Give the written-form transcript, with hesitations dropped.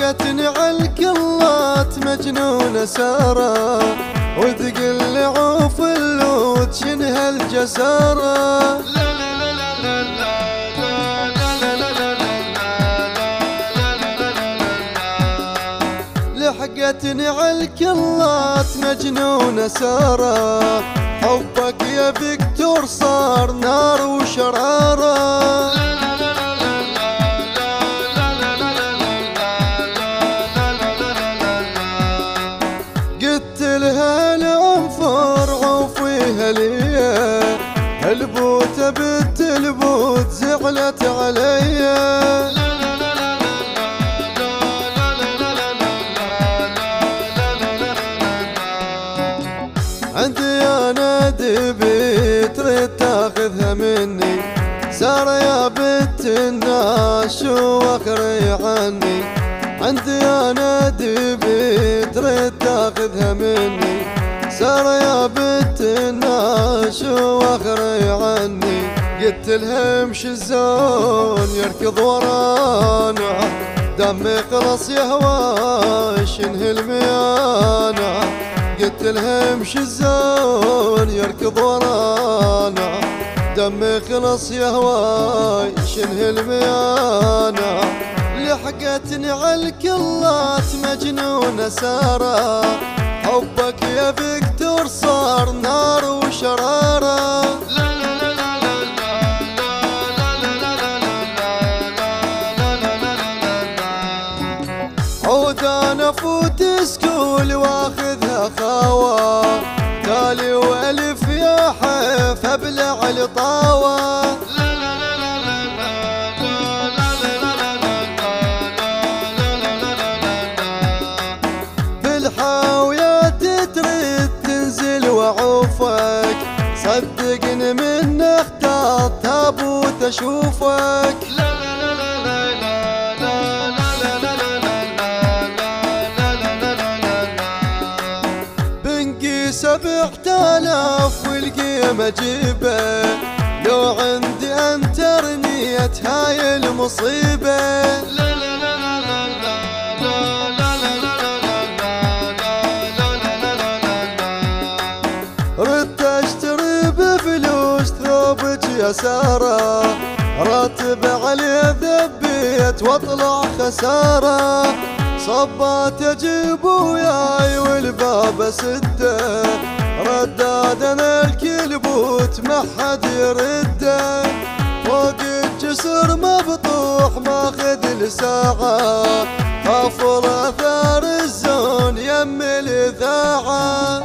لحقتني عالكلات مجنونة سارة، وتقل عوف اللوت شنها الجسارة. لحقتني عالكلات مجنونة سارة، حبك يا فيكتور صار نار وشرارة. قلت لها العنفر عوفيها ليا، البوت بنت البوت زعلت عليا. عندي انا دبي تريد تاخذها مني، سارة يا بنت الناس شو اخري عني. عندي انا دبي تريد تاخذها مني، سارة يا بنت الناس شو اخري عني. قلت لها امشي الزون يركض ورانا، دمي خلص يهوى شنه الميانة. قلت لها امشي الزون يركض ورانا، دمي خلص يهوى شنه الميانة. لحقتني عالكلات مجنونة سارة، حبك يا فيكتور صار نار وشرارة. عود انا فوت سكول واخذها خاوة، تالي والف يا حيف ابلع الطاوة. بالحاويات تريد تنزل وعوفك، صدقني من اختار تابوت اشوفك. بنقي 7000 والقيمة جيبه، لو عندي انترنيت هاي المصيبة. ردت اشتري بفلوس ثوبك يا سارة، راتب عليه ذبيت واطلع خسارة. صبات اجيب وياي والباب اسده، رداد انا الكلبوت ما حد يرده. فوق الجسر مبطوح ماخذ لساعة، خافر اثار الزون يم الاذاعة.